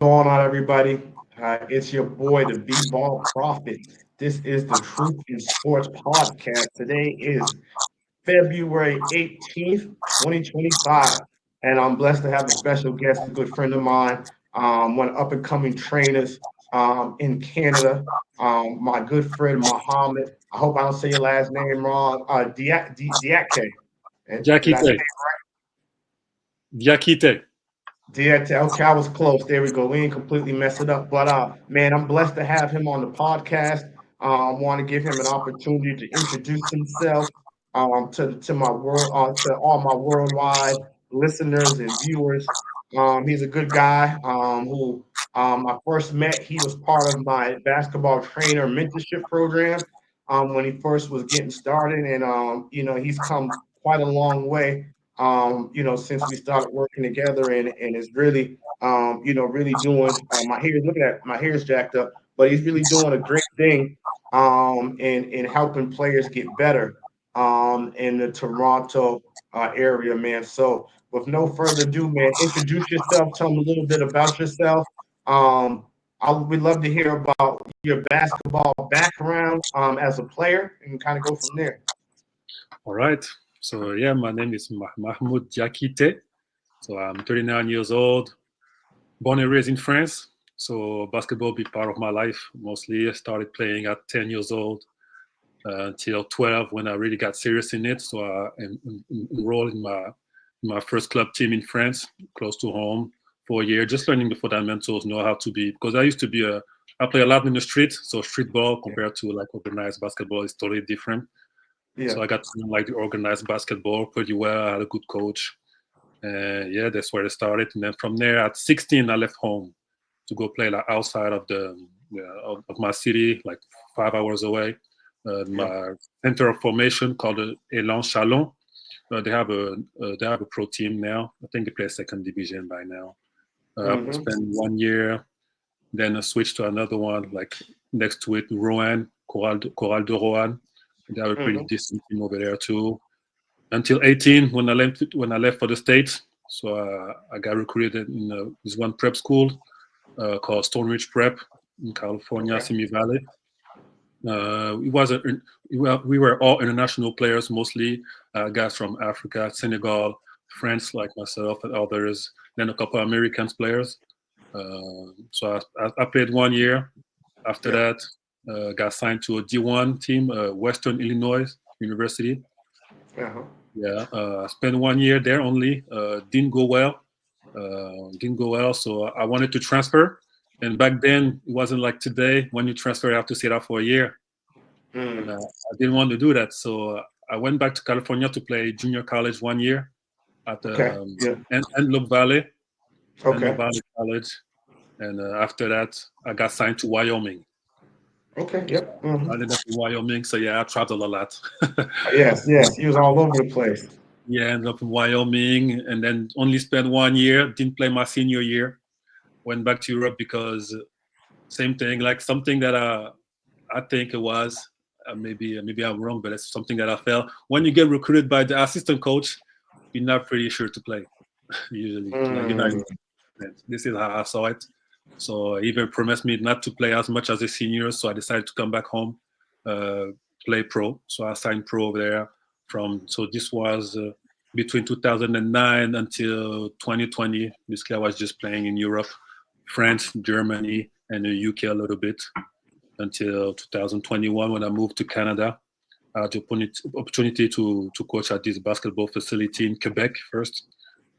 Going on, everybody? It's your boy, the B-Ball Prophet. This is the Truth in Sports podcast. Today is February 18th, 2025, and I'm blessed to have a special guest, a good friend of mine, one up and coming trainers in Canada, my good friend Muhammad. I hope I don't say your last name wrong. Diakite. Did I say Diakite. Diakite. Yeah, okay, I was close. There we go. We ain't completely mess it up. But man, I'm blessed to have him on the podcast. Want to give him an opportunity to introduce himself to my world to all my worldwide listeners and viewers. He's a good guy who I first met. He was part of my basketball trainer mentorship program when he first was getting started, and he's come quite a long way since we started working together and is really, really doing my hair. Look at that, my hair's jacked up, but he's really doing a great thing in helping players get better in the Toronto area, man. So, with no further ado, man, introduce yourself. Tell them a little bit about yourself. Um, we'd love to hear about your basketball background as a player and kind of go from there. All right. So yeah, my name is Mahamoud Diakite. So I'm 39 years old, born and raised in France. So basketball be part of my life mostly. I started playing at 10 years old until 12 when I really got serious in it. So I enrolled in my first club team in France, close to home, for a year, just learning the fundamentals, know how to be. Because I play a lot in the street. So street ball Yeah, compared to like organized basketball is totally different. yeah. So I got to know, like the organized basketball pretty well. I had a good coach. Yeah, that's where it started. And then from there, at 16, I left home to go play like outside of of my city, like 5 hours away. Yeah. My center of formation called Elan Chalon. They have a pro team now. I think they play second division by now. I Hmm. spent 1 year, then I switched to another one like next to it, Rouen, Coral de Rouen. They have a pretty Hmm. decent team over there too until 18 when I left for the states. So I got recruited in this one prep school called Stone Ridge Prep in California, Okay. Simi Valley. It was a, we were all international players, mostly guys from Africa, Senegal, France, like myself and others. Then a couple of Americans players. So I played 1 year. After Yeah. that, got signed to a D1 team, Western Illinois University. Uh-huh. Yeah, I spent 1 year there only. Didn't go well. Didn't go well. So I wanted to transfer. And back then, it wasn't like today. When you transfer, you have to sit out for a year. And Mm. I didn't want to do that. So I went back to California to play junior college 1 year at Okay. Yeah. Antelope Valley, Antelope Okay. Valley College. And after that, I got signed to Wyoming. Okay. Yep. I ended up in Wyoming. So yeah, I traveled a lot. Yes. Yes. He was all over the place. Yeah, ended up in Wyoming and then only spent 1 year. Didn't play my senior year. Went back to Europe because same thing, like something that I think it was. Maybe I'm wrong, but it's something that I felt. When you get recruited by the assistant coach, you're not pretty sure to play. Usually, like you're not. Mm. This is how I saw it. So he even promised me not to play as much as a senior. So I decided to come back home, uh, play pro. So I signed pro over there. So this was between 2009 until 2020. Basically, I was just playing in Europe, France, Germany, and the UK a little bit until 2021 when I moved to Canada. I had the opportunity to coach at this basketball facility in Quebec first,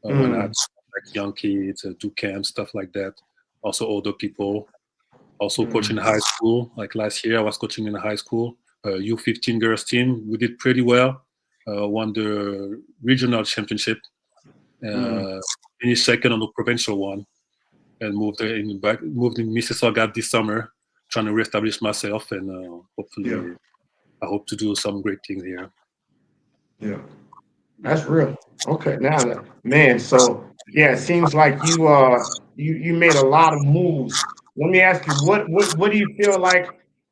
when I had Mm. like young kids, do camps, stuff like that. Also older people. Also coaching Mm. high school. Like last year, I was coaching in a high school, U15 girls team. We did pretty well. Won the regional championship. Mm. Uh, Finished second on the provincial one, and moved in Mississauga this summer, trying to reestablish myself, and Yeah. hopefully, I hope to do some great things here. Yeah. That's Yeah. real. Okay. Now, man. So yeah, it seems like you made a lot of moves. Let me ask you, what do you feel like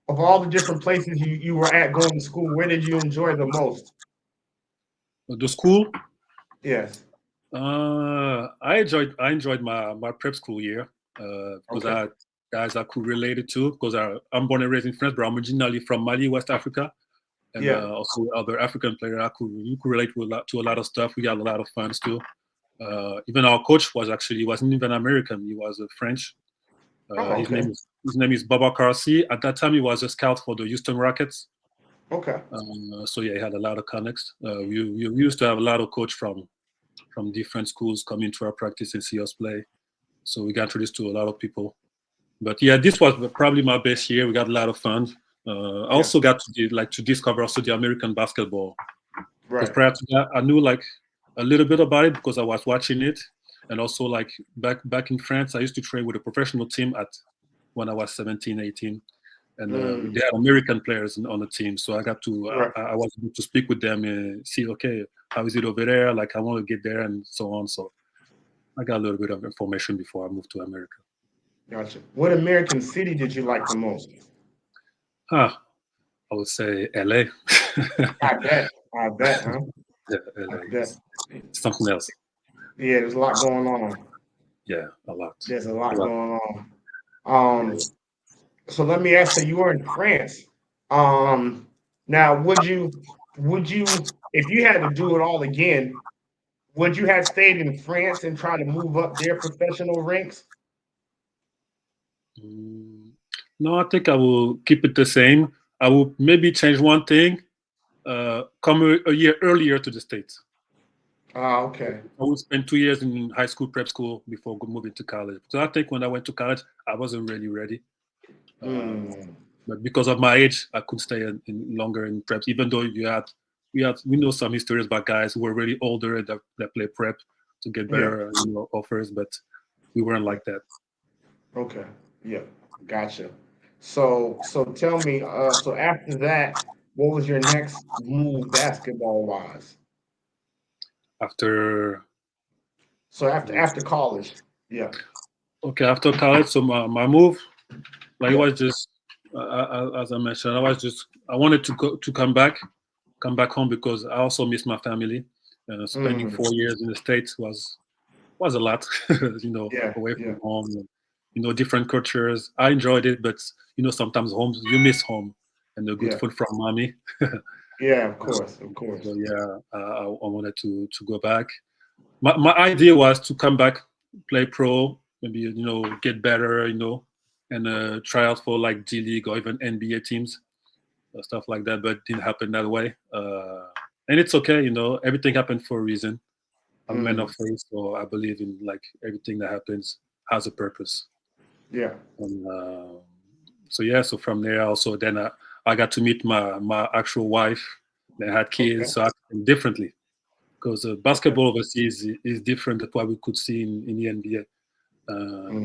of all the different places you were at going to school? Where did you enjoy the most? The school, Yes. I enjoyed my prep school year. because Okay. I had guys I could relate it to because I'm born and raised in France, but I'm originally from Mali, West Africa, and Yeah. also other African player you could relate to a lot of stuff. We got a lot of fans too. Even our coach he wasn't even American. He was French. Oh, okay. His name is Baba Karsi. At that time, he was a scout for the Houston Rockets. Okay. So yeah, he had a lot of connects. We used to have a lot of coach from different schools coming to our practice and see us play. So we got introduced to a lot of people. But yeah, this was probably my best year. We got a lot of fun. I Yeah. also got to discover also the American basketball because Right. prior to that, I knew like a little bit about it because I was watching it, and also like back in France, I used to train with a professional team at when I was 17, 18, and they Mm. had American players on the team. So I got to Right. I was able to speak with them and see, okay, how is it over there? Like I want to get there and so on. So I got a little bit of information before I moved to America. Gotcha. What American city did you like the most? Ah, I would say LA. I bet. I bet, huh? Yeah, I LA bet. is something else. Yeah, there's a lot going on. Yeah, a lot. There's a A lot lot. going on. Yes. So let me ask you, you were in France. Now would you if you had to do it all again, would you have stayed in France and try to move up their professional ranks? Mm, no, I think I will keep it the same. I will maybe change one thing. Come a year earlier to the States. Ah, okay. I would spend 2 years in high school, prep school before moving to college. So I think when I went to college, I wasn't really ready. Uh, Mm, but because of my age, I could stay in longer in preps. Even though we know some histories about guys who were really older that play prep to get yeah, better offers, but we weren't yeah. like that. Okay. Yeah. Gotcha. So tell me, so after that, what was your next move basketball wise? After So after college. Yeah. okay, after college, so my move, like it Yeah. was just as I mentioned, I wanted to come back home because I also miss my family. Spending Mm, 4 years in the States was a lot, yeah. away Yeah. from home, different cultures. I enjoyed it, but sometimes home you miss home and the good Yeah. food from mommy. Yeah. Of course. Of course. So yeah, I wanted to go back. My idea was to come back, play pro, maybe get better, and try out for like G League or even NBA teams, stuff like that. But it didn't happen that way, and it's okay. Everything happened for a reason. I'm a man of Mm, faith, so I believe in like everything that happens has a purpose. yeah. And so yeah, so from there also then I got to meet my actual wife. They had Okay. kids, so I think differently because Okay. basketball overseas is different than what we could see in the NBA. You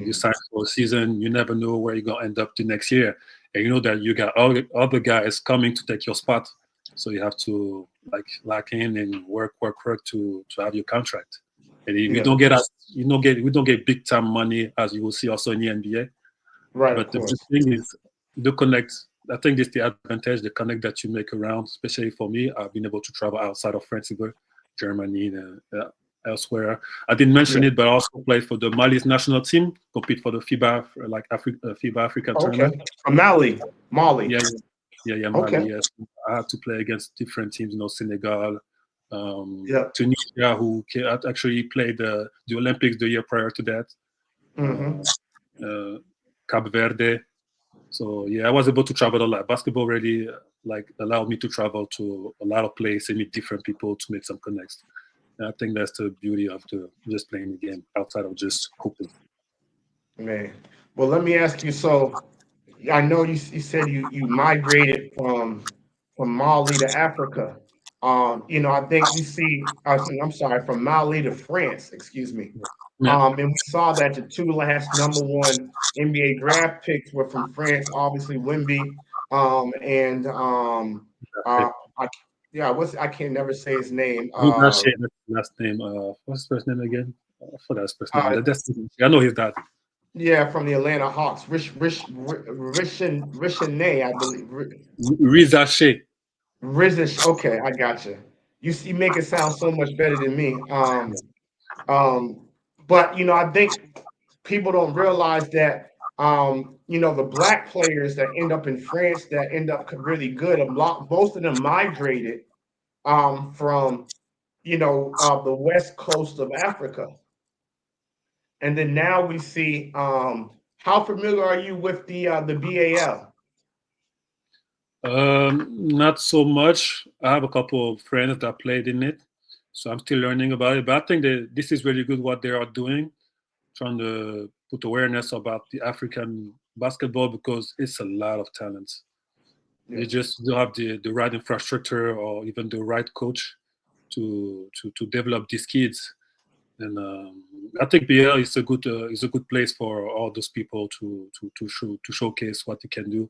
Mm, sign for a season, you never know where you're gonna end up the next year, and you know that you got other guys coming to take your spot. So you have to like lock in and work to have your contract. And if yeah. we don't get big time money as you will see also in the NBA. Right. Of But the big course. thing is the connect. I think it's the advantage, the connect that you make around. Especially for me, I've been able to travel outside of France, Germany, and elsewhere. I didn't mention Yeah. it, but I also played for the Mali's national team, compete for the FIBA Africa Okay. tournament. From Mali. Mali. Yeah, yeah, Mali. Okay. Yes, I had to play against different teams. Senegal, Yeah. Tunisia, who actually played the Olympics the year prior to that. Mm-hmm. Cap Verde. So yeah, I was able to travel a lot. Basketball really like allowed me to travel to a lot of places and meet different people to make some connects. And I think that's the beauty of just playing the game outside of just hooping. Man. Well, let me ask you. So I know you said you migrated from Mali to Africa. I think we see. I'm sorry, from Mali to France. Excuse me. Yeah, And we saw that the two last number one NBA draft picks were from France. Obviously, Wimby, and that's uh, it. I, yeah, I can never say his name. That's it. That's his last name. What's his first name again? I forgot his first name. Uh, I know his dad. yeah, from the Atlanta Hawks, Rishanay, I believe. Riza Shea. Rizish. Okay, I got you. You make it sound so much better than me. Um, but I think people don't realize that the black players that end up in France that end up really good, most of them migrated from the west coast of Africa, and then now we see. How familiar are you with the BAL? Not so much. I have a couple of friends that played in it, so I'm still learning about it. But I think that this is really good what they are doing, trying to put awareness about the African basketball because it's a lot of talent. Yeah, You just don't have the right infrastructure or even the right coach to develop these kids. And I think BL is a good place for all those people to showcase what they can do.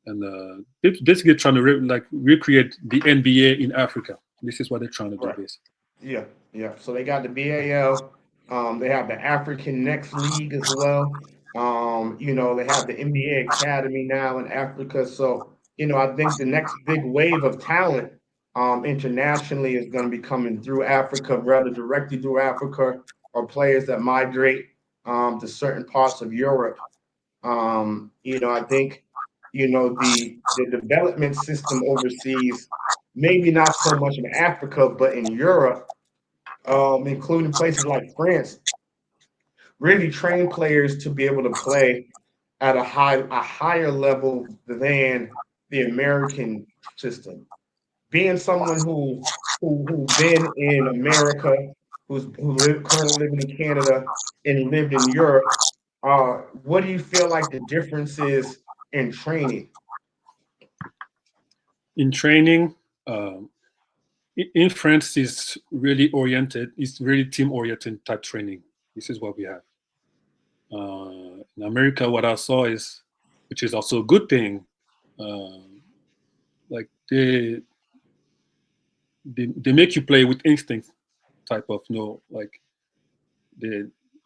And basically trying to recreate the NBA in Africa. This is what they're trying to do, right. basically. Yeah, yeah. So they got the BAL. They have the African Next League as well. They have the NBA Academy now in Africa. So, I think the next big wave of talent internationally is going to be coming through Africa, rather directly through Africa, or players that migrate to certain parts of Europe. I think, the development system overseas, maybe not so much in Africa, but in Europe, including places like France, really train players to be able to play at a higher level than the American system. Being someone who's been in America, currently living in Canada and lived in Europe, what do you feel like the difference is in training? In training, um, in France, is really oriented. It's really team oriented type training. This is what we have. In America, what I saw is, which is also a good thing, uh, like they make you play with instinct type of like they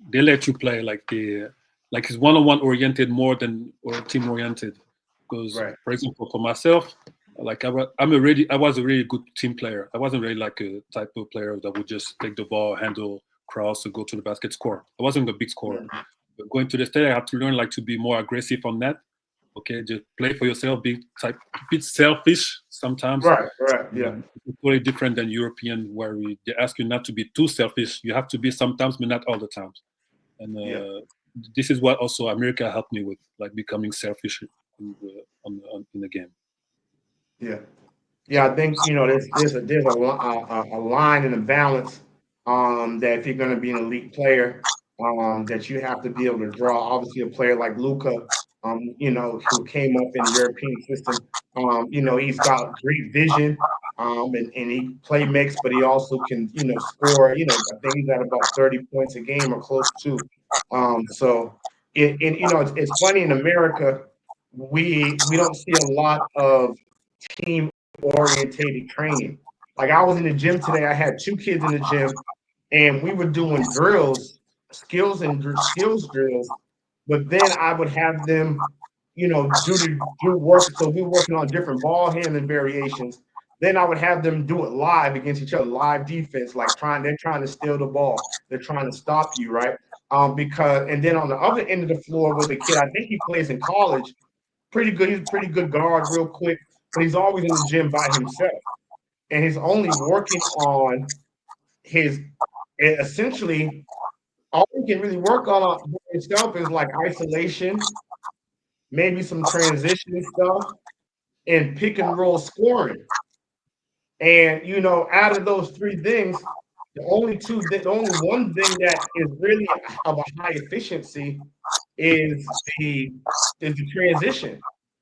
they let you play like it's one-on-one oriented more than or team oriented. Because Right. for example, for myself, like I was a really good team player. I wasn't really like a type of player that would just take the ball, handle, cross, or go to the basket, score. I wasn't a big scorer. Mhm. But going to the state, I had to learn like to be more aggressive on that. Okay, just play for yourself, be type a bit selfish sometimes. Right. Right. Yeah. It's totally different than European, where they ask you not to be too selfish. You have to be sometimes, but not all the times. And Yeah. this is what also America helped me with, like becoming selfish in the game. Yeah. Yeah, I think there's a line and a balance that if you're going to be an elite player, that you have to be able to draw. Obviously, a player like Luca, who came up in the European system, he's got great vision, and he play makes, but he also can score. I think he's at about 30 points a game or close to. So it's funny in America we don't see a lot of team orientated training. Like I was in the gym today, I had two kids in the gym, and we were doing drills, skills drills. But then I would have them, do work. So we were working on different ball handling variations. Then I would have them do it live against each other, live defense, like they're trying to steal the ball, they're trying to stop you, right? Because and then on the other end of the floor was a kid. I think he plays in college, pretty good. He's a pretty good guard, real quick, but he's always in the gym by himself, and he's only working on his essentially all he can really work on by himself is like isolation, maybe some transition stuff, and pick and roll scoring. And out of those three things, the only one thing that is really of a high efficiency is the transition.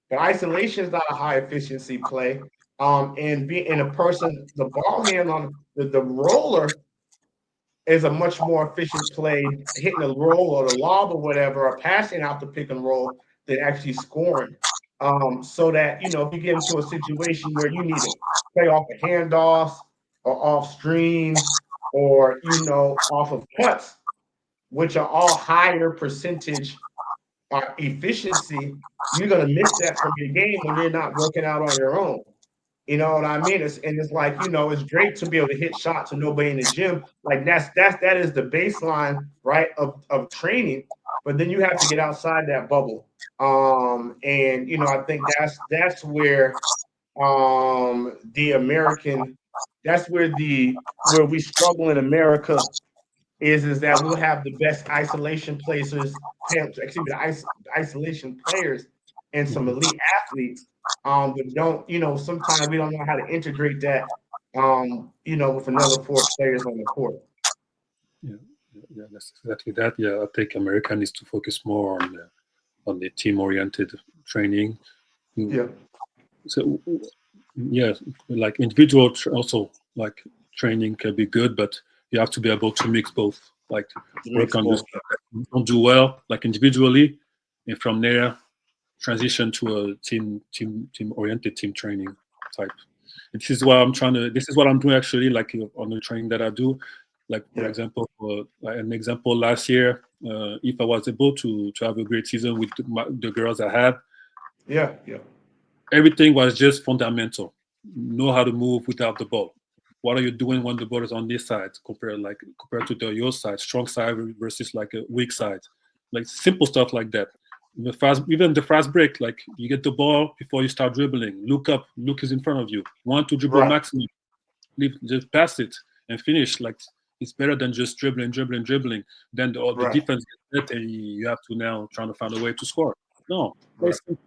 But isolation is not a high efficiency play. And being a person, the ball hand on the roller is a much more efficient play, hitting the roll or the lob or whatever, or passing out the pick and roll than actually scoring. So that if you get into a situation where you need to play off of handoffs or off screens or off of cuts, which are all higher percentage efficiency, you're going to miss that from your game when you're not working out on your own. You know what I mean? It's like, it's great to be able to hit shots and nobody in the gym. Like that is the baseline, right, of training. But then you have to get outside that bubble. And I think that's where the American that's where we struggle in America is that we'll have the best isolation places, excuse me, isolation players and some Mhm. elite athletes, but don't, sometimes we don't know how to integrate that, with another four players on the court. Yeah, yeah, that's exactly that. Yeah, I think America needs to focus more on the team-oriented training. Mm. Yeah, So, yeah, like individual also like training can be good, but you have to be able to mix both. Like to work mix on the both. stuff that you don't do well, like individually, and from there transition to a team-oriented team training type. And this is what I'm trying to. This is what I'm doing actually, like on the training that I do. Like for Yeah, example, like an example last year, if I was able to have a great season with the girls I had, yeah, yeah, everything was just fundamental. Know how to move without the ball. What are you doing when the ball is on this side compared to your side, strong side versus like a weak side, like simple stuff like that. Even the fast break, like you get the ball before you start dribbling. Look up, look is in front of you. One to dribble right, maximum, leave, just pass it and finish. Like it's better than just dribbling, dribbling, dribbling. Then the right, defense gets it, and you have to now trying to find a way to score. No, play right.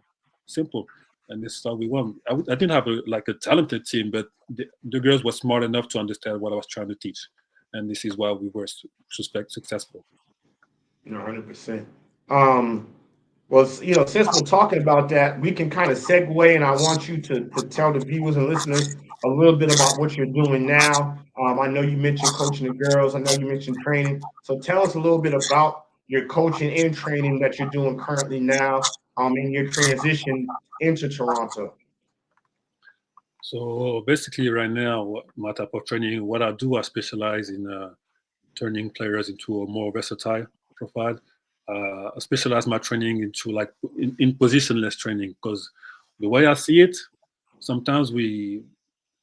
simple. And this is how we won. I didn't have like a talented team, but the girls were smart enough to understand what I was trying to teach, and this is why we were successful. 100%. Um, Well, since we're talking about that, we can kind of segue, and I want you to tell the viewers and listeners a little bit about what you're doing now. I know you mentioned coaching the girls. I know you mentioned training. So tell us a little bit about your coaching and training that you're doing currently now, in your transition into Toronto. So basically, right now, my type of training, what I do, I specialize in turning players into a more versatile profile. I specialize my training into like in positionless training because the way I see it, sometimes we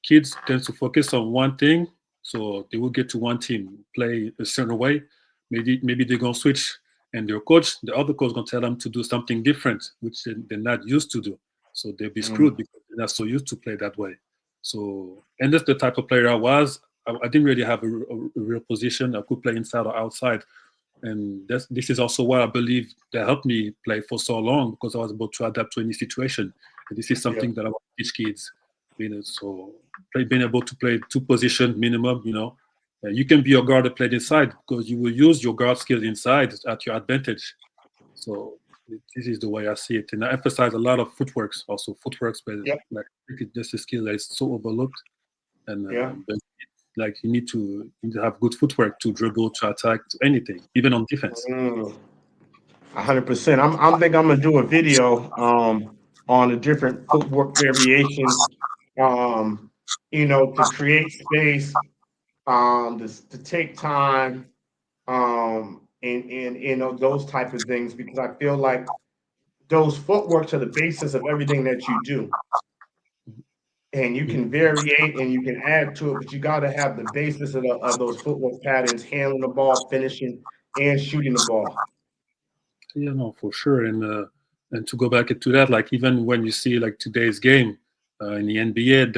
kids tend to focus on one thing, so they will get to one team, play a certain way. Maybe they're gonna switch, and their coach, the other coach, gonna tell them to do something different, which they're not used to do. So they'll be Mm, screwed because they're not so used to play that way. So, and that's the type of player I was. I didn't really have a real position. I could play inside or outside, and this is also why I believe that helped me play for so long because I was able to adapt to any situation. And this is yeah, something that I want to teach kids. So being able to play two positions minimum. You can be a guard that played inside because you will use your guard skills inside at your advantage. So this is the way I see it, and I emphasize a lot of footworks. Also, footworks, but yeah, like I think it's just a skill that is so overlooked, and yeah. but like you need to have good footwork to dribble, to attack, to anything, even on defense. Mm, 100%. I'm think I'm gonna do a video on the different footwork variations, to create space, to take time, and those type of things, because I feel like those footworks are the basis of everything that you do, and you can variate and you can add to it, but you got to have the basis of those footwork patterns, handling the ball, finishing, and shooting the ball. Yeah, no, for sure. And to go back into that, like even when you see like today's game in the NBA,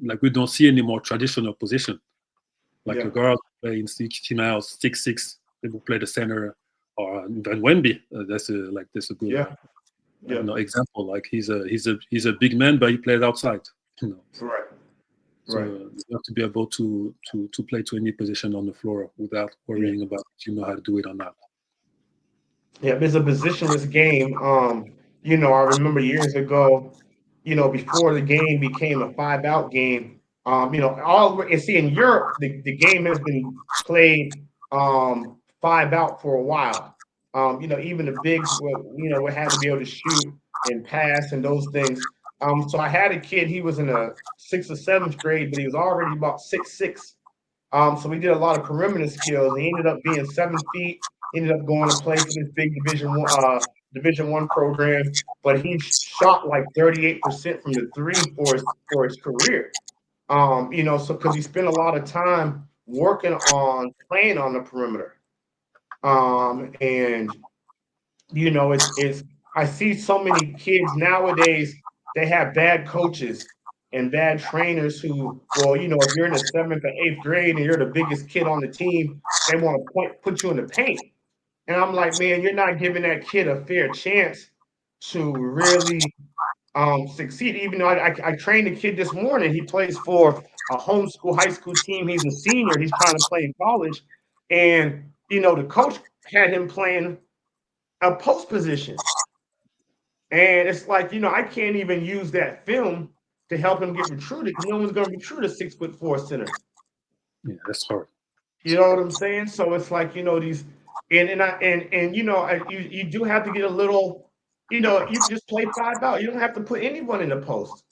like we don't see any more traditional position. Like Yeah, a guard playing 60 miles, 6'6", they will play the center, or even Wemby. That's a good yeah, yeah. example. Like he's a big man, but he plays outside. Right, So right. you have to be able to play to any position on the floor without Yeah. worrying about if you know how to do it or not. Yeah, it's a positionless game. I remember years ago, before the game became a 5-out game, and see in Europe, the game has been played 5-out for a while. Even the bigs would have to be able to shoot and pass and those things. So I had a kid, he was in a sixth or seventh grade, but he was already about 6'6". So we did a lot of perimeter skills. He ended up being 7 feet. Ended up going to play for this big Division I program, but he shot like 38% from the three for his career. So because he spent a lot of time working on playing on the perimeter. And it's I see so many kids nowadays, they have bad coaches and bad trainers who, well, if you're in the seventh or eighth grade and you're the biggest kid on the team, they want to put you in the paint. And I'm like, man, you're not giving that kid a fair chance to really succeed. Even though I trained a kid this morning, he plays for a homeschool high school team. He's a senior. He's trying to play in college, and the coach had him playing a post position, and it's like I can't even use that film to help him get recruited because no one's going to recruit a 6'4" center. Yeah, that's hard. You know what I'm saying? So it's like these, you do have to get a little. You can just play 5 out. You don't have to put anyone in the post.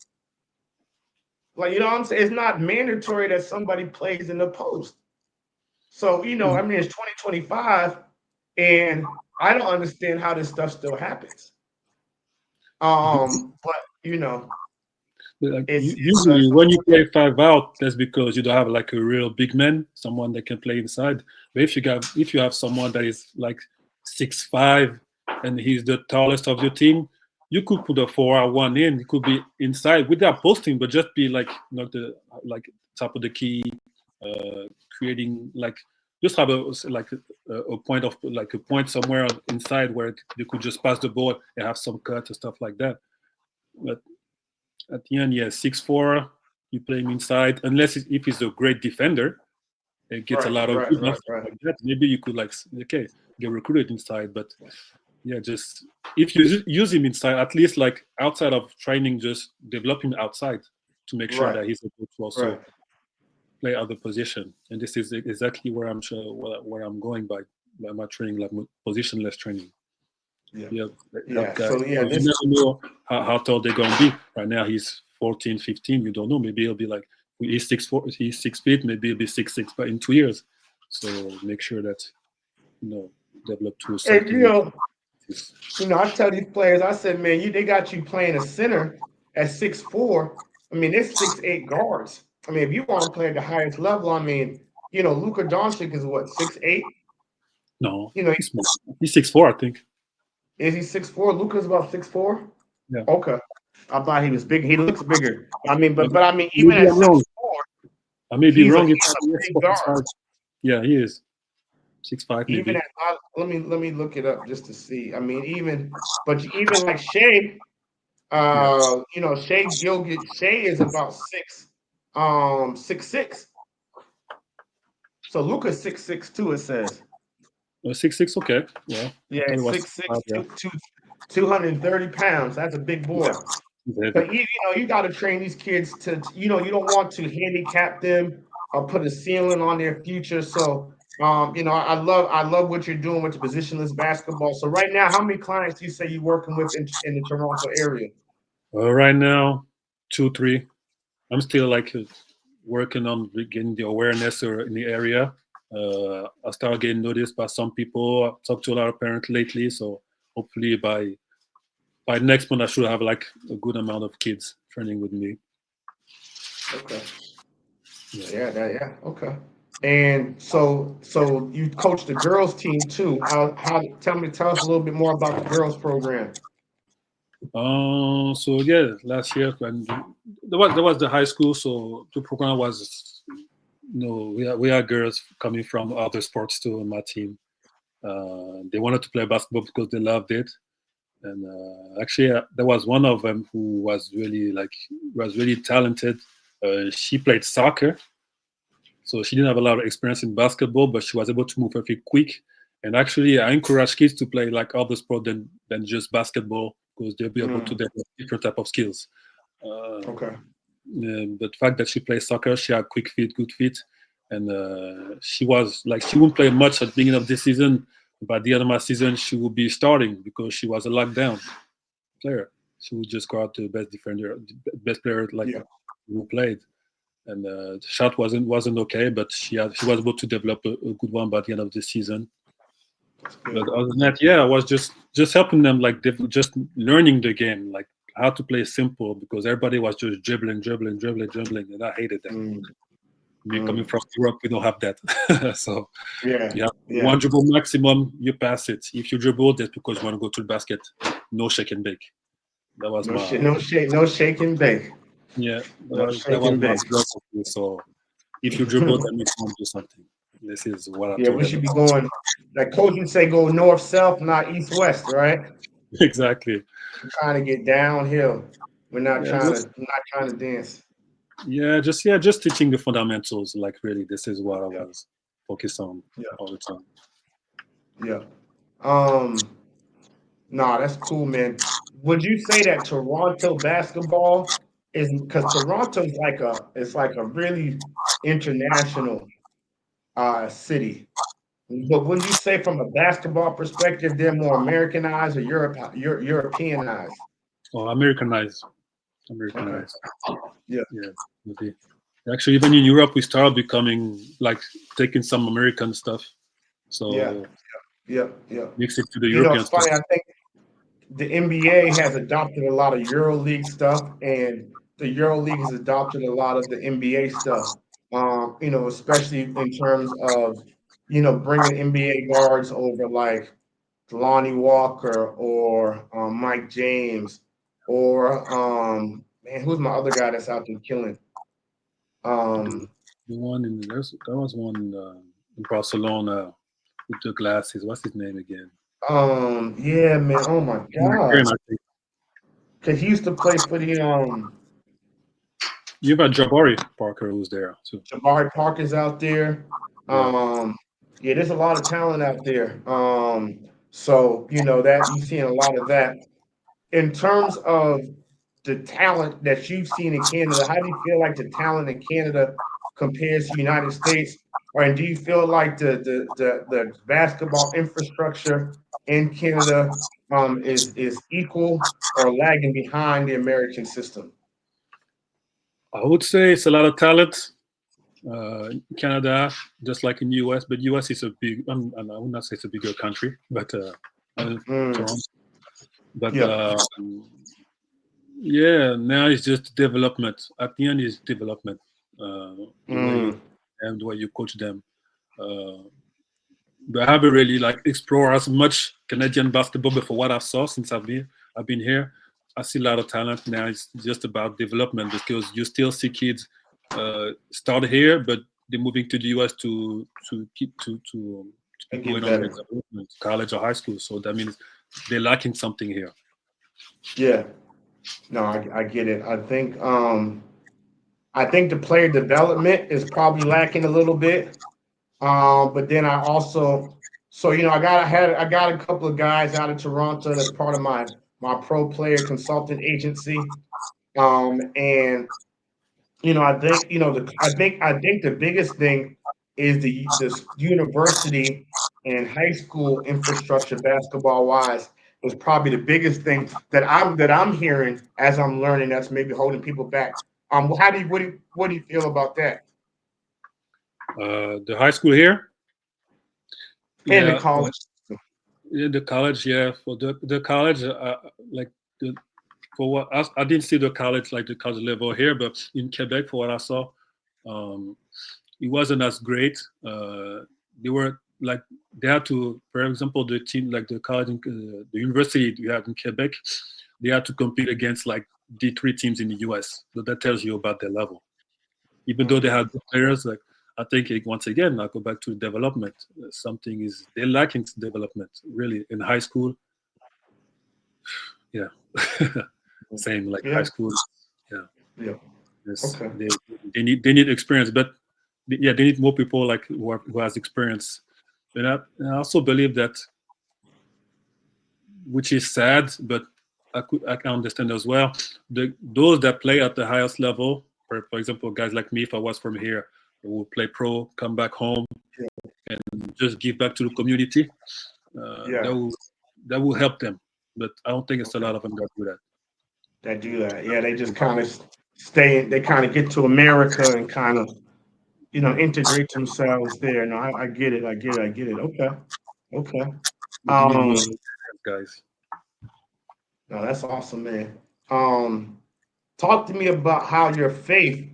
Like, what I'm saying? It's not mandatory that somebody plays in the post. So, I mean, it's 2025, and I don't understand how this stuff still happens. But Like, it's usually when you play 5 out, that's because you don't have like a real big man, someone that can play inside. But if you have someone that is like 6'5" and he's the tallest of your team, you could put a 4-out one in. It could be inside without posting, but just be like not the like top of the key, creating like just have a point of like a point somewhere inside where you could just pass the ball and have some cut and stuff like that. But at the end, yeah, 6'4", you play him inside, unless if he's a great defender, it gets a lot of good right. like that. Maybe you could okay, get recruited inside, but yeah, just if you use him inside, at least like outside of training, just develop him outside to make sure that he's able to also play other position. And this is exactly where I'm sure where I'm going by my training, like positionless training. Yeah. That guy. So You never know how tall they're gonna be. Right now he's 14, 15. You don't know. Maybe he'll be like he's 6'4", he's 6 feet. Maybe he'll be 6'6", but in 2 years. So make sure that develop to something. I tell these players, I said, man, they got you playing a center at 6'4". I mean, it's 6'8" guards. I mean, if you want to play at the highest level, I mean, Luka Doncic is what, 6'8"? No, he's small. He's 6'4", I think. Is he 6'4"? Luka's about 6'4"? Yeah. Okay. I thought he was big. He looks bigger. I mean, but I mean, even maybe at I'm wrong. 6'4", I may be wrong. he's a big guard. Yeah, he is 6'5", maybe. Even at let me look it up just to see. I mean, even like Shea, Shea is about 6'6". So Luka's 6'6" too. It says. 6'6", okay. Yeah. Yeah, 6'6", 230 pounds. That's a big boy. But you got to train these kids to, you don't want to handicap them or put a ceiling on their future. So, I love what you're doing with the positionless basketball. So right now, how many clients do you say you're working with in the Toronto area? Right now, 2, 3. I'm still like working on getting the awareness in the area. I start getting noticed by some people. I've talked to a lot of parents lately, so hopefully by next month I should have like a good amount of kids training with me. Okay. Yeah. Okay. And so you coach the girls team too. Tell us a little bit more about the girls program. So yeah, last year when there was the high school, so the program was we had girls coming from other sports too on my team. They wanted to play basketball because they loved it, and actually there was one of them who was really talented. She played soccer, so she didn't have a lot of experience in basketball, but she was able to move very quick. And actually, I encourage kids to play like other sport than just basketball because they'll be able to develop different type of skills. Okay. The fact that she plays soccer, she had quick feet, good feet, and she wouldn't play much at the beginning of the season. By the end of my season, she would be starting because she was a lockdown player. She would just go out to the best defender, best player who played. And the shot wasn't okay, but she was able to develop a good one by the end of the season. That's But good. other than that, yeah, I was just helping them, like just learning the game, like how to play simple, because everybody was just dribbling, dribbling, dribbling, dribbling, and I hated that. Mm, Me coming mm. from Europe, we don't have that. So Yeah, you have yeah. one dribble maximum, you pass it. If you dribble, that's because you want to go to the basket. No shake and bake. That was No my shit, no shake, no shake and bake. yeah. No That shake was and my bake. philosophy. So if you dribble, that means you want to do something. This is what I Yeah, told we should be everybody. going, like coach would say, go north, south, not east, west, right? Exactly. We're trying to get downhill. We're not Yeah, trying to just not trying to dance. just teaching the fundamentals. Like really, this is what I Yeah, was focused on yeah, all the time. yeah. Um, nah, that's cool, man. Would you say that Toronto basketball is because Toronto's like a really international city. But would you say from a basketball perspective, they're more Americanized or Europeanized? Oh, Americanized, Okay. Americanized. Yeah. Yeah, maybe. Actually, even in Europe, we started becoming like taking some American stuff, Yeah. so Yeah. Yeah. mix it to the It's European stuff. funny. I think the NBA has adopted a lot of EuroLeague stuff, and the EuroLeague has adopted a lot of the NBA stuff. Especially in terms of bringing NBA guards over like Lonnie Walker or Mike James or man, who's my other guy that's out there killing? The, Um, the one there was one in Barcelona with the glasses. What's his name again? yeah, man. Oh my American, God, I think. because he used to play for the You've got Jabari Parker who's there too. Jabari Parker's out there. Yeah. Um, yeah, there's a lot of talent out there. So that you're seeing a lot of that. In terms of the talent that you've seen in Canada, how do you feel like the talent in Canada compares to United States? Or do you feel like the basketball infrastructure in Canada is equal or lagging behind the American system? I would say it's a lot of talent. In Canada, just like in US, but US is a big. and I would not say it's a bigger country, but Mm, Toronto. But yeah, yeah, now it's just development. At the end, it's development. The way you mm, and the way you coach them. Uh, but I haven't really like explored as much Canadian basketball before what I saw since I've been here. I see a lot of talent now. It's just about development because you still see kids start here, but they're moving to the US to and keep get going on their better. development, college or high school. So that means they're lacking something here. Yeah, no, I get it. I think the player development is probably lacking a little bit. But then I also, so I got a couple of guys out of Toronto that's part of my pro player consultant agency. And I think the biggest thing is the university and high school infrastructure basketball wise is probably the biggest thing that I'm hearing as I'm learning that's maybe holding people back. How do you what do you feel about that The high school here, in the yeah, college? yeah, the college, yeah, for the college, like the for what I didn't see the college like the college level here, but in Quebec, for what I saw, um, it wasn't as great. They were like they had to, for example, the team like the college, the university you have in Quebec, they had to compete against like D3 teams in the US. So that tells you about their level. Even though they Mm, had good players, like I think once again, I go back to development. Something is they're lacking development really in high school. Yeah, same like high yeah, school. Yeah, yeah. yes, Okay. they need experience, but yeah, they need more people like who has experience. And I also believe that, which is sad, but I can understand as well. Those that play at the highest level, for example, guys like me, if I was from here, who will play pro, come back home, and just give back to the community. Yeah, That will help them. But I don't think it's a okay. lot of them that do that. That do that. Yeah, they just kind of stay. They kind of get to America and kind of integrate themselves there. No, I get it. I get it. I get it. Okay. Okay. You need more Um, guys. no, that's awesome, man. Um, Talk to me about how your faith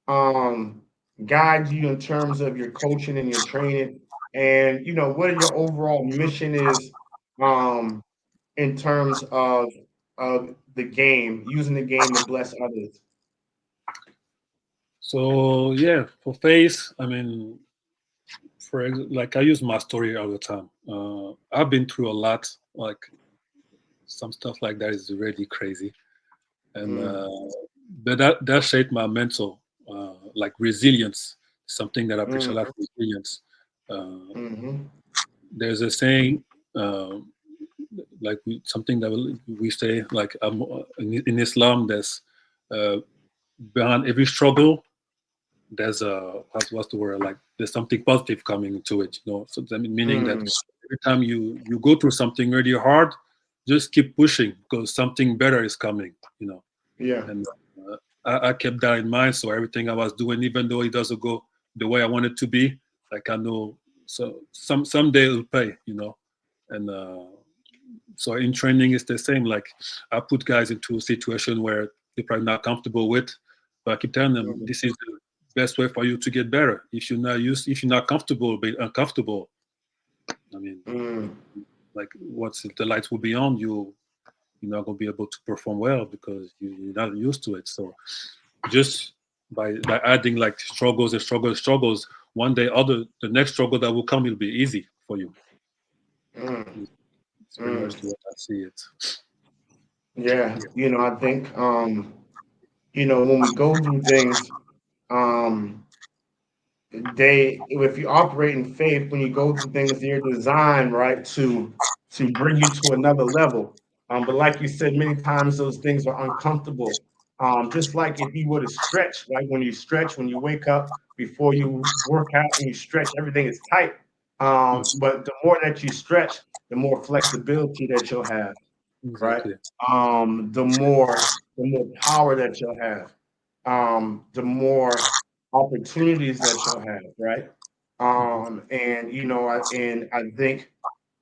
um guides you in terms of your coaching and your training, and what your overall mission is um in terms of the game, using the game to bless others. So yeah, for face, I mean, like I use my story all the time. I've been through a lot. Like some stuff like that is really crazy, and Mm, but that shaped my mental, like resilience. Something that I preach a mm, lot. Resilience. Uh, mm-hmm, there's a saying, uh, like something that we say, like in Islam, there's uh, behind every struggle, there's a what's the word, like there's something positive coming into it, so that meaning that mm, every time you go through something really hard, just keep pushing because something better is coming, yeah. and I kept that in mind. So everything I was doing, even though it doesn't go the way I want it to be, like I know, so someday it'll pay, and so in training it's the same. Like I put guys into a situation where they're probably not comfortable with, but I keep telling them Mm, this is the best way for you to get better. If you're not comfortable, be uncomfortable. I mean, mm, like once the lights will be on, you're not gonna be able to perform well because you're not used to it. So just by adding like struggles and struggles, one day the next struggle that will come will be easy for you. mm, It's pretty much mm. the way I see it. Yeah, I think when we go through things, um if you operate in faith, when you go through things, they're designed, right, to bring you to another level. But like you said, many times those things are uncomfortable. Just like if you were to stretch, right? When you stretch, when you wake up before you work out and you stretch, everything is tight. But the more that you stretch, the more flexibility that you'll have, right? Exactly. The more power that you'll have, the more opportunities that you'll have, right? Mhm. And I think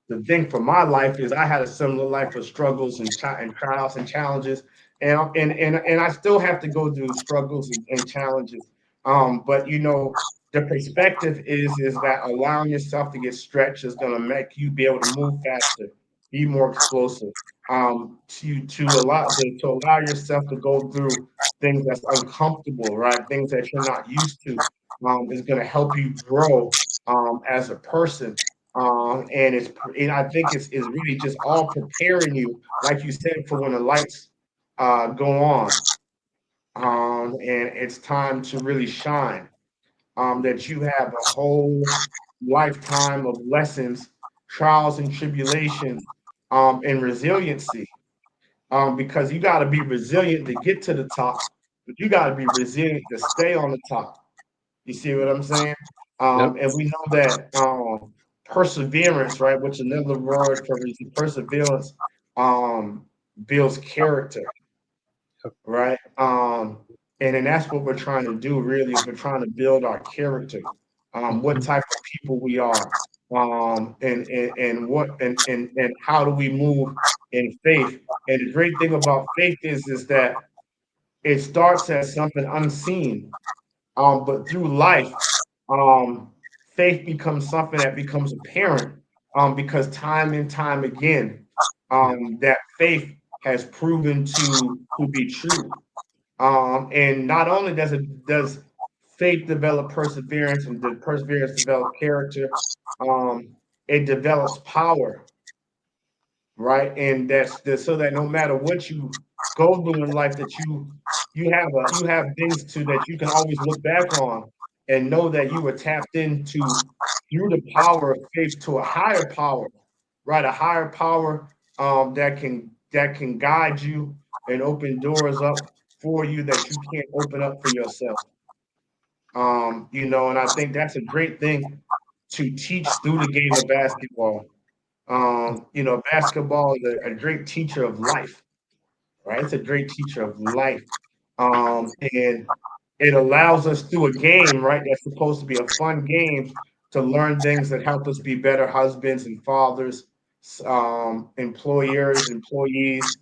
the thing for my life is I had a similar life of struggles and trials and challenges, and I still have to go through struggles and challenges. But the perspective is that allowing yourself to get stretched is going to make you be able to move faster, be more explosive. To allow yourself to go through things that's uncomfortable, right? Things that you're not used to, is going to help you grow as a person, and I think it's really just all preparing you, like you said, for when the lights go on, and it's time to really shine. That you have a whole lifetime of lessons, trials and tribulations, and resiliency. Because you got to be resilient to get to the top, but you got to be resilient to stay on the top. You see what I'm saying? Yep. And we know that perseverance, right, which is another word for perseverance, um, builds character, Yep. right? And then that's what we're trying to do, really, is we're trying to build our character, what Mhm. type of people we are, and how do we move in faith. And the great thing about faith is that it starts as something unseen, but through life, um, faith becomes something that becomes apparent, because time and time again, Yeah. that faith has proven to be true. And not only does faith develop perseverance, and the perseverance develop character, um, it develops power, right? And so that no matter what you go through in life, that you have things that you can always look back on and know that you were tapped into through the power of faith to a higher power, right? A higher power, that can guide you and open doors up for you that you can't open up for yourself. And I think that's a great thing to teach through the game of basketball. Basketball is a great teacher of life, right? It's a great teacher of life. And it allows us through a game, right? That's supposed to be a fun game to learn things that help us be better husbands and fathers, employers, employees,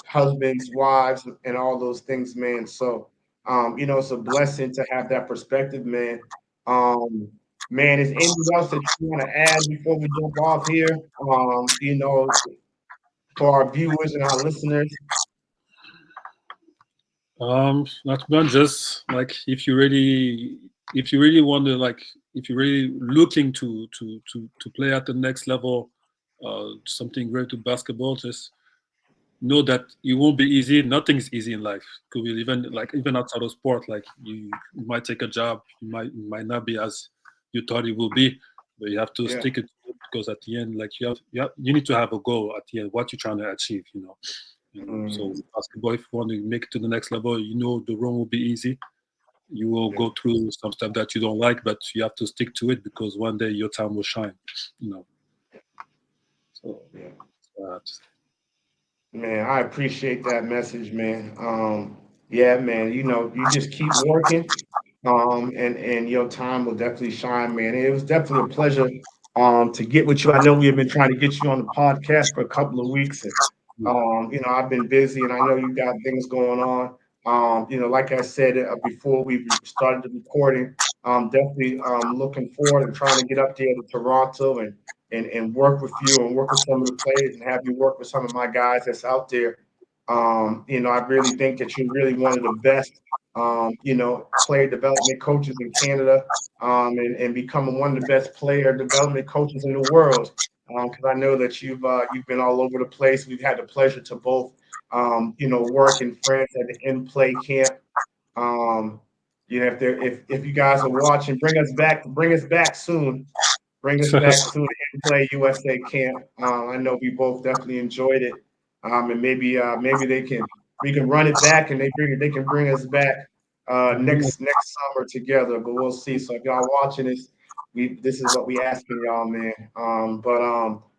husbands, wives, and all those things, man. So, it's a blessing to have that perspective, man. Um, man, is anything else that you want to add before we jump off here? For our viewers and our listeners. Not much. Just like if you really want to, like, if you're really looking to play at the next level, something great to basketball, just know that it won't be easy. Nothing's easy in life. Could be even outside of sport. Like you might take a job, you might not be as you thought it will be, but you have to Yeah. stick it to it because at the end, like you need to have a goal at the end. What you're trying to achieve, you know. So Mm, with basketball, if you want to make it to the next level, you know the road will be easy. You will yeah. go through some stuff that you don't like, but you have to stick to it because one day your time will shine. You know. So Yeah. uh, Man, I appreciate that message, man. Yeah, man, you just keep working, and your time will definitely shine, man. It was definitely a pleasure, to get with you. I know we have been trying to get you on the podcast for a couple of weeks, and yeah. I've been busy, and I know you got things going on. Like I said before we started the recording, definitely looking forward and trying to get up there to Toronto and work with you and work with some of the players and have you work with some of my guys that's out there. I really think that you're really one of the best, player development coaches in Canada, and becoming one of the best player development coaches in the world. Because I know that you've been all over the place. We've had the pleasure to both, work in France at the in play camp. Um, if you guys are watching, bring us back soon. Bring us back soon and play USA camp. I know we both definitely enjoyed it, and maybe we can run it back and they can bring us back next summer together. But we'll see. So if y'all watching this, this is what we asking y'all, man.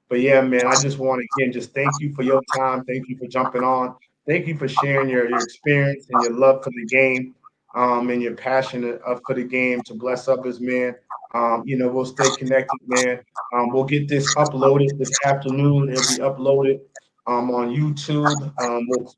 But yeah, man, I just want to again just thank you for your time. Thank you for jumping on. Thank you for sharing your experience and your love for the game, and your passion for the game to bless others, man. We'll stay connected, man. We'll get this uploaded this afternoon. It'll be uploaded on YouTube.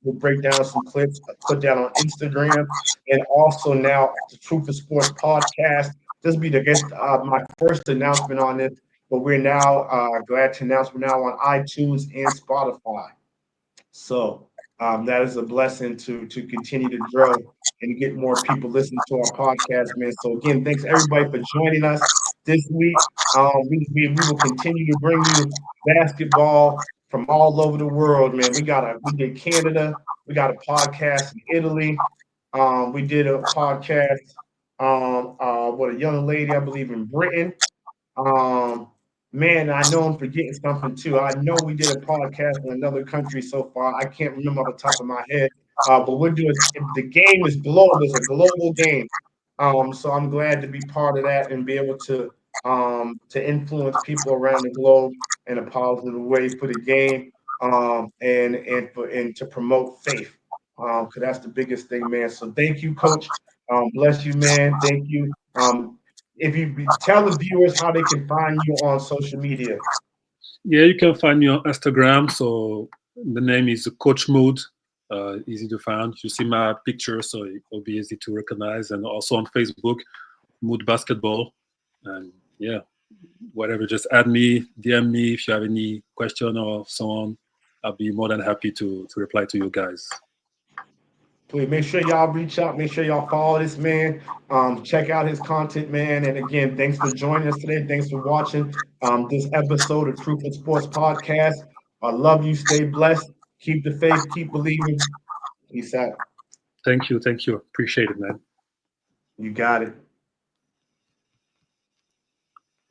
We'll break down some clips, put that on Instagram, and also now the Truth of Sports podcast. This will be my first announcement on this, but we're now glad to announce we're now on iTunes and Spotify. So that is a blessing to continue to grow and get more people listening to our podcast, man. So again, thanks everybody for joining us this week. We will continue to bring you basketball from all over the world, man. We did Canada, we got a podcast in Italy, we did a podcast with a young lady, I believe in Britain. Um, Man, I know I'm forgetting something too. I know we did a podcast in another country so far. I can't remember off the top of my head. But we're doing the game is global. It's a global game. So I'm glad to be part of that and be able to influence people around the globe in a positive way for the game, and to promote faith. Because that's the biggest thing, man. So thank you, Coach. Bless you, man. Thank you. If you tell the viewers how they can find you on social media. Yeah, you can find me on Instagram. So the name is Coach Mood. Easy to find. You see my picture, so it will be easy to recognize. And also on Facebook, Mood Basketball. And yeah, whatever, just add me, DM me if you have any question or so on. I'll be more than happy to reply to you guys. Please make sure y'all reach out. Make sure y'all follow this man. Check out his content, man. And again, thanks for joining us today. Thanks for watching this episode of Truth in Sports Podcast. I love you. Stay blessed. Keep the faith. Keep believing. Peace out. Thank you. Thank you. Appreciate it, man. You got it.